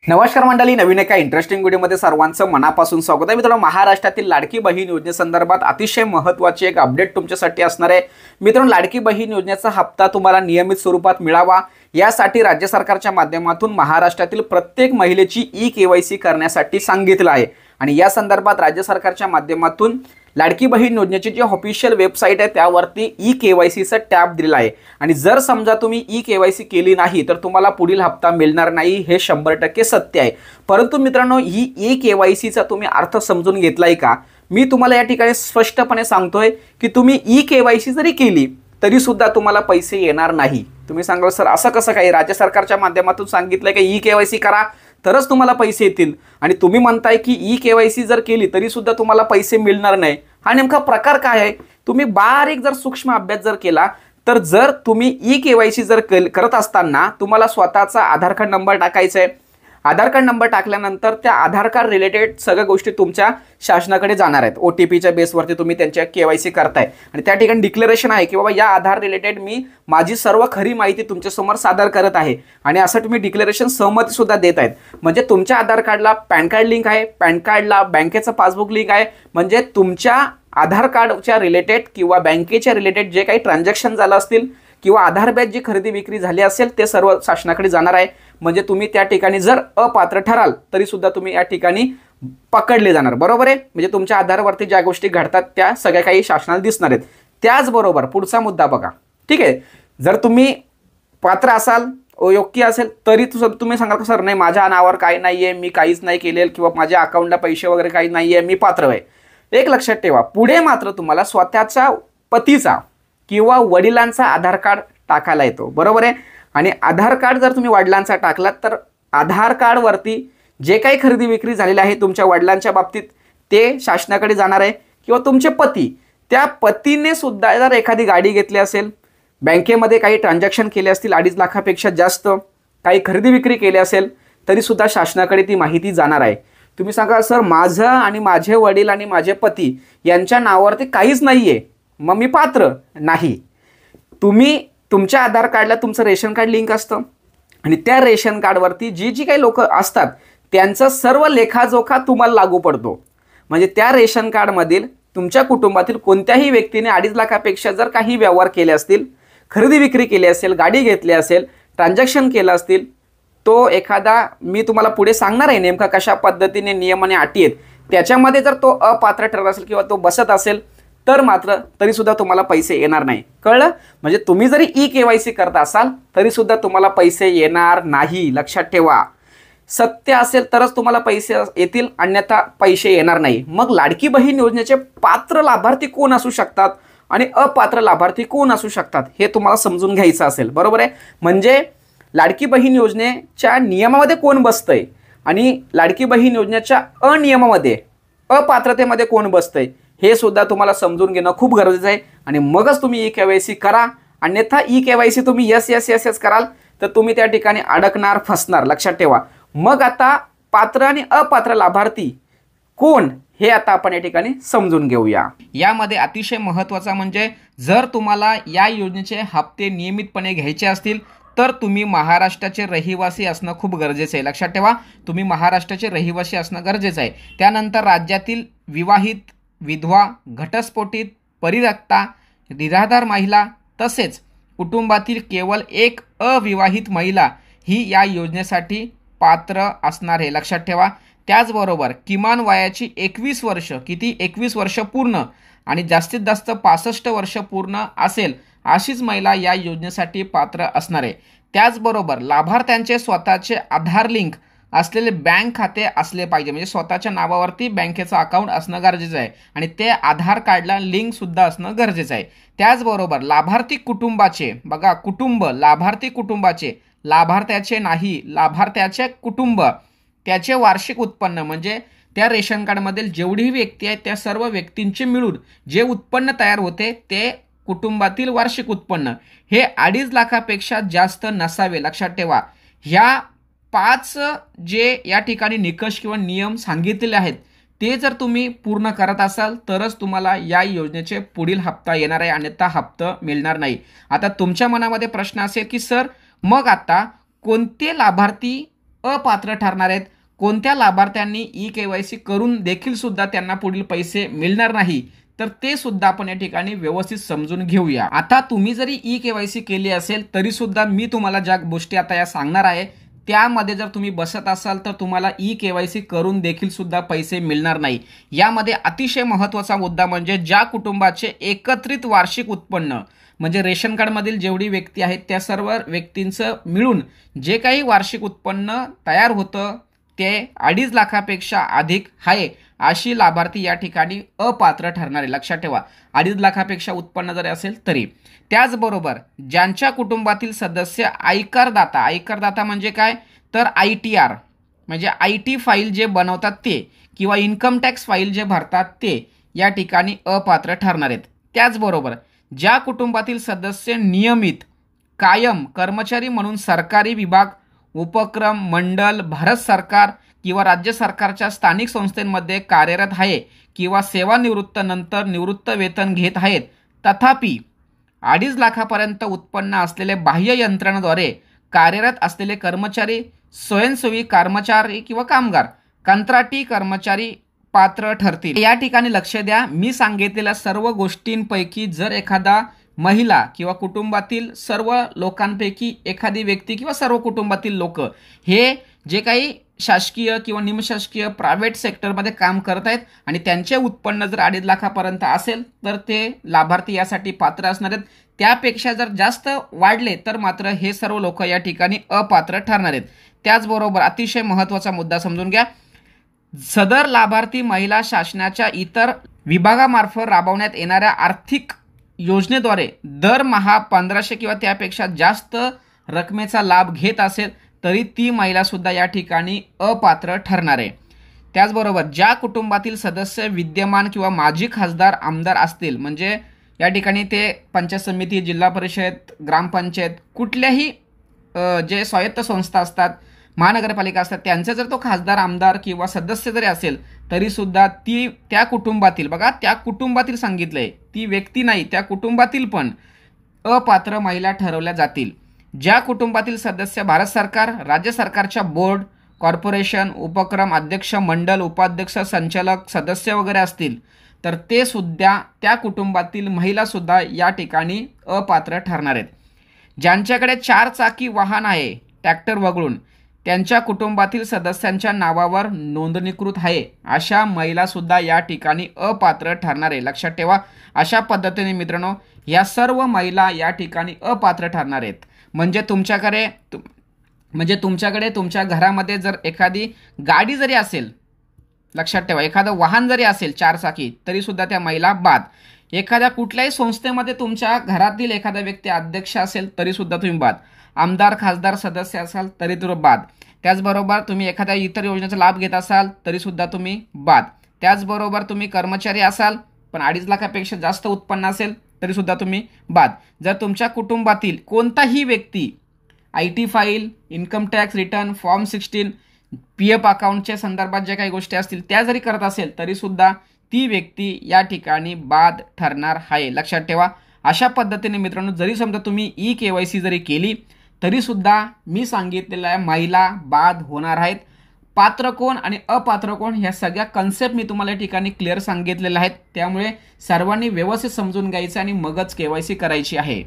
नमस्कार मंडळी, नवीन एका इंटरेस्टिंग व्हिडिओमध्ये सर्वांचं मनापासून स्वागत आहे। मित्रांनो, महाराष्ट्रातील लाडकी बहीण योजनेसंदर्भात अतिशय महत्त्वाची एक अपडेट तुमच्यासाठी असणार आहे। मित्रांनो, लाडकी बहीण योजनेचा हप्ता तुम्हाला नियमित स्वरूपात मिळावा यासाठी राज्य सरकारच्या माध्यमातून महाराष्ट्रातील प्रत्येक महिलेची ई-केवायसी करण्यासाठी सांगितलं आहे आणि या संदर्भात राज्य सरकारच्या माध्यमातून लाडकी बहीण योजनेची जी ऑफिशियल वेबसाईट आहे त्यावरती ई-केवायसीचा टॅब दिला आहे आणि जर समजा तुम्ही ई-केवायसी केली नाही तर तुम्हाला पुढील हप्ता मिळणार नाही, हे 100% सत्य आहे। परंतु मित्रांनो, ही ई-केवायसीचा तुम्ही अर्थ समजून घेतलाय का? मी तुम्हाला या ठिकाणी स्पष्टपणे सांगतोय की तुम्ही ई-केवायसी जरी केली तरी सुद्धा तुम्हाला पैसे येणार नाही। तुम्ही सांगाल सर असं कसं काय? राज्य सरकारच्या माध्यमातून सांगितलंय की ई-केवायसी करा तरच तुम्हाला पैसे येतील आणि तुम्ही म्हणताय की ई-केवायसी जर केली तरी सुद्धा तुम्हाला पैसे मिळणार नाही। हा नेमका प्रकार काय आहे? तुम्ही बारीक जर सूक्ष्म अभ्यास जर केला तर जर तुम्ही ई-केवायसी जर करत असताना तुम्हाला स्वतःचा आधार कार्ड नंबर टाकायचा आहे। आधार कार्ड नंबर टाकल्यानंतर त्या आधार कार्ड रिलेटेड सगळ्या गोष्टी तुमच्या शासनाकडे जाणार आहेत। OTPच्या बेसवरती तुम्ही त्यांच्या केवायसी करताय आणि त्या ठिकाणी डिक्लेरेशन आहे की बाबा या आधार रिलेटेड मी माझी सर्व खरी माहिती तुमच्यासमोर सादर करत आहे आणि असं तुम्ही डिक्लेरेशन सहमती सुद्धा देत आहेत। म्हणजे तुमच्या आधार कार्डला पॅन कार्ड लिंक आहे, पॅन कार्डला बँकेचं पासबुक लिंक आहे, म्हणजे तुमच्या आधार कार्डच्या रिलेटेड किंवा बँकेच्या रिलेटेड जे काही ट्रान्झॅक्शन झालं असतील किंवा आधार बेस जी खरेदी विक्री झाली असेल ते सर्व शासनाकडे जाणार आहे। म्हणजे तुम्ही त्या ठिकाणी जर अपात्र ठराल तरी सुद्धा तुम्ही या ठिकाणी पकडले जाणार, बरोबर आहे? म्हणजे तुमच्या आधारवरती ज्या गोष्टी घडतात त्या सगळ्या काही शासनाला दिसणार आहेत। त्याचबरोबर पुढचा मुद्दा बघा, ठीक आहे? जर तुम्ही पात्र असाल, योग्य असेल तरी तुम्ही सांगाल सर नाही माझ्या नावावर काही नाहीये, मी काहीच नाही केलेलं किंवा माझ्या अकाउंटला पैसे वगैरे काही नाहीये, मी पात्र आहे। एक लक्षात ठेवा, पुढे मात्र तुम्हाला स्वतःच्या पतीचा किंवा वडिलांचा आधार कार्ड टाकायला येतो, बरोबर आहे? आणि आधार कार्ड जर तुम्ही वडिलांचा टाकलात तर आधार कार्डवरती जे काही खरेदी विक्री झालेली आहे तुमच्या वडिलांच्या बाबतीत ते शासनाकडे जाणार आहे किंवा तुमचे पती, त्या पतीने सुद्धा जर एखादी गाडी घेतली असेल, बँकेमध्ये काही ट्रान्झॅक्शन केले असतील 2.5 लाखापेक्षा जास्त, काही खरेदी विक्री केली असेल तरी सुद्धा शासनाकडे ती माहिती जाणार आहे। तुम्ही सांगा सर माझं आणि माझे वडील आणि माझे पती यांच्या नावावरती काहीच नाहीये, मग मी पात्र नाही। तुम्ही तुमच्या आधार कार्डला तुमचं रेशन कार्ड लिंक असतं आणि त्या रेशन कार्डवरती जी काही लोक असतात त्यांचा सर्व लेखाजोखा तुम्हाला लागू पडतो। म्हणजे त्या रेशन कार्डमधील तुमच्या कुटुंबातील कोणत्याही व्यक्तीने 2.5 लाखापेक्षा जर काही व्यवहार केले असतील, खरेदी विक्री केली असेल, गाडी घेतली असेल, ट्रान्झॅक्शन केलं असतील, तो एखादा मी तुम्हाला पुढे सांगणार आहे नेमका कशा पद्धतीने नियम आणि अटी आहेत, त्याच्यामध्ये जर तो अपात्र ठरत असेल किंवा तो बसत असेल तर मात्र तरी सुद्धा तुम्हाला पैसे येणार नाही। कळलं? म्हणजे तुम्ही जरी ई-केवायसी करत असाल तरी सुद्धा तुम्हाला पैसे येणार नाही, लक्षात ठेवा। सत्य असेल तरच तुम्हाला पैसे येतील, अन्यथा पैसे येणार नाही। मग लाडकी बहीण योजनेचे पात्र लाभार्थी कोण असू शकतात आणि अपात्र लाभार्थी कोण असू शकतात हे तुम्हाला समजून घ्यायचं असेल, बरोबर आहे? म्हणजे लाडकी बहीण योजनेच्या नियमामध्ये कोण बसतंय आणि लाडकी बहीण योजनेच्या अनियमामध्ये, अपात्रतेमध्ये कोण बसतंय हे सुद्धा तुम्हाला समजून घेणं खूप गरजेचं आहे आणि मगच तुम्ही ई-केवायसी करा। अन्यथा ई-केवायसी तुम्ही यस कराल तर तुम्ही त्या ठिकाणी अडकणार, फसणार, लक्षात ठेवा। मग आता पात्र आणि अपात्र लाभार्थी कोण हे आता आपण या ठिकाणी समजून घेऊया। यामध्ये अतिशय महत्त्वाचा म्हणजे जर तुम्हाला या योजनेचे हप्ते नियमितपणे घ्यायचे असतील तर तुम्ही महाराष्ट्राचे रहिवासी असणं खूप गरजेचं आहे, लक्षात ठेवा। तुम्ही महाराष्ट्राचे रहिवासी असणं गरजेचं आहे। त्यानंतर राज्यातील विवाहित, विधवा, घटस्फोटित, परित्यक्ता, निराधार महिला तसेच कुटुंबातील केवळ एक अविवाहित महिला ही या योजनेसाठी पात्र असणार आहे, लक्षात ठेवा। त्याचबरोबर किमान वयाची 21 वर्ष, किती 21 वर्ष पूर्ण आणि जास्तीत जास्त 65 वर्ष पूर्ण असेल अशीच महिला या योजनेसाठी पात्र असणार आहे। त्याचबरोबर लाभार्थ्यांचे स्वतःचे आधार लिंक असलेले बँक खाते असले पाहिजे, म्हणजे स्वतःच्या नावावरती बँकेचं अकाउंट असणं गरजेचं आहे आणि ते आधार कार्डला लिंक सुद्धा असणं गरजेचं आहे। त्याचबरोबर लाभार्थी कुटुंबाचे, बघा कुटुंब, लाभार्थी कुटुंबाचे, लाभार्थ्याचे नाही, लाभार्थ्याचे कुटुंब, त्याचे वार्षिक उत्पन्न म्हणजे त्या रेशन कार्डमधील जेवढी व्यक्ती आहेत त्या सर्व व्यक्तींचे मिळून जे उत्पन्न तयार होते ते कुटुंबातील वार्षिक उत्पन्न हे 2.5 लाखापेक्षा जास्त नसावे, लक्षात ठेवा। ह्या 5 जे या ठिकाणी निकष किंवा नियम सांगितलेले आहेत ते जर तुम्ही पूर्ण करत असाल तरच तुम्हाला या योजनेचे पुढील हप्ता येणार आहे, अन्यथा हप्ता मिळणार नाही। आता तुमच्या मनामध्ये प्रश्न असेल की सर मग आता कोणते लाभार्थी अपात्र ठरणार आहेत. कोणत्या लाभार्थ्यांनी ई केवायसी करून देखील सुद्धा त्यांना पुढील पैसे मिळणार नाही, तर ते सुद्धा आपण या ठिकाणी व्यवस्थित समजून घेऊया. आता तुम्ही जरी ई केवायसी केली असेल तरी सुद्धा मी तुम्हाला ज्या गोष्टी आता या सांगणार आहे त्यामध्ये जर तुम्ही बसत असाल तर तुम्हाला ई केवायसी करून देखील सुद्धा पैसे मिळणार नाही. यामध्ये अतिशय महत्त्वाचा मुद्दा म्हणजे ज्या कुटुंबाचे एकत्रित वार्षिक उत्पन्न म्हणजे रेशन कार्डमधील जेवढी व्यक्ती आहेत त्या सर्व व्यक्तींचं मिळून जे काही वार्षिक उत्पन्न तयार होतं ते 2.5 लाखापेक्षा अधिक आहे अशी लाभार्थी या ठिकाणी अपात्र ठरणार आहे. लक्षात ठेवा, 2.5 लाखापेक्षा उत्पन्न जरी असेल तरी. त्याचबरोबर ज्यांच्या कुटुंबातील सदस्य आयकरदाता म्हणजे काय, तर ITR म्हणजे IT फाईल जे बनवतात ते किंवा इन्कम टॅक्स फाईल जे भरतात ते या ठिकाणी अपात्र ठरणार आहेत. त्याचबरोबर ज्या कुटुंबातील सदस्य नियमित कायम कर्मचारी म्हणून सरकारी विभाग, उपक्रम, मंडळ, भारत सरकार किंवा राज्य सरकारच्या स्थानिक संस्थांमध्ये कार्यरत आहे किंवा सेवानिवृत्त नंतर निवृत्त वेतन घेत आहेत, तथापि 2.5 लाखापर्यंत उत्पन्न असलेले बाह्य यंत्रणेद्वारे कार्यरत असलेले कर्मचारी, स्वयंसेवी कर्मचारी किंवा कामगार, कंत्राटी कर्मचारी पात्र ठरतील. या ठिकाणी लक्ष द्या, मी सांगितलेल्या सर्व गोष्टींपैकी जर एखादा महिला किंवा कुटुंबातील सर्व लोकांपैकी एखादी व्यक्ती किंवा सर्व कुटुंबातील लोक हे जे काही शासकीय किंवा निमशासकीय प्रायव्हेट सेक्टरमध्ये काम करत आहेत आणि त्यांचे उत्पन्न जर 2.5 लाखापर्यंत असेल तर ते लाभार्थी यासाठी पात्र असणार आहेत. त्यापेक्षा जर जास्त वाढले तर मात्र हे सर्व लोक या ठिकाणी अपात्र ठरणार आहेत. त्याचबरोबर अतिशय महत्त्वाचा मुद्दा समजून घ्या, सदर लाभार्थी महिला शासनाच्या इतर विभागामार्फत राबवण्यात येणाऱ्या आर्थिक योजनेद्वारे दरमहा 1500 किंवा त्यापेक्षा जास्त रकमेचा लाभ घेत असेल तरी ती महिला सुद्धा या ठिकाणी अपात्र ठरणार आहे. त्याचबरोबर ज्या कुटुंबातील सदस्य विद्यमान किंवा माजी खासदार, आमदार असतील म्हणजे या ठिकाणी ते पंचायत समिती, जिल्हा परिषद, ग्रामपंचायत, कुठल्याही जे स्वायत्त संस्था असतात, महानगरपालिका असतात, त्यांचे जर तो खासदार, आमदार किंवा सदस्य जरी असेल तरी सुद्धा ती त्या कुटुंबातील, बघा त्या कुटुंबातील सांगितलंय, ती व्यक्ती नाही, त्या कुटुंबातील पण अपात्र महिला ठरवल्या जातील. ज्या कुटुंबातील सदस्य भारत सरकार, राज्य सरकारच्या बोर्ड, कॉर्पोरेशन, उपक्रम अध्यक्ष, मंडळ, उपाध्यक्ष, संचालक, सदस्य वगैरे असतील तर ते सुद्धा त्या कुटुंबातील महिला सुद्धा या ठिकाणी अपात्र ठरणार आहेत. ज्यांच्याकडे 4 चाकी वाहन आहे ट्रॅक्टर वगळून त्यांच्या कुटुंबातील सदस्यांच्या नावावर नोंदणीकृत आहे अशा महिला सुद्धा या ठिकाणी अपात्र ठरणार आहे. लक्षात ठेवा, अशा पद्धतीने मित्रांनो या सर्व महिला या ठिकाणी अपात्र ठरणार आहेत. म्हणजे तुमच्याकडे तुमच्या घरामध्ये जर एखादी गाडी जरी असेल, लक्षात ठेवा, एखादं वाहन जरी असेल 4 चाकी तरी सुद्धा त्या महिला बाद. एखाद्या कुठल्याही संस्थेमध्ये तुमच्या घरातील एखादा व्यक्ती अध्यक्ष असेल तरी सुद्धा तुम्ही बाद. आमदार, खासदार, सदस्य असाल तरी तुम्ही बाद. त्याचबरोबर तुम्ही एखाद्या इतर योजनेचा लाभ घेत असाल तरी सुद्धा तुम्ही बाद. त्याचबरोबर तुम्ही कर्मचारी असाल पण 2.5 लाखापेक्षा जास्त उत्पन्न असेल तरी सुद्धा तुम्ही बाद. जर तुमच्या कुटुंबातील कोणताही व्यक्ती IT file, income tax return, form 16, PF अकाउंटच्या संदर्भात ज्या काही गोष्टी असतील त्या जरी करत असेल तरी सुद्धा ती व्यक्ती या ठिकाणी बाद ठरणार आहे. लक्षात ठेवा, अशा पद्धतीने मित्रांनो जरी समजा तुम्ही ई केवायसी जरी केली तरी सुद्धा मी सांगितलेल्या महिला बाद होणार आहेत. पात्र कोण आणि अपात्र कोण ह्या सगळ्या कन्सेप्ट मी तुम्हाला या ठिकाणी क्लिअर सांगितलेल्या आहेत. त्यामुळे सर्वांनी व्यवस्थित समजून घ्यायचं आणि मगच केवायसी करायची आहे.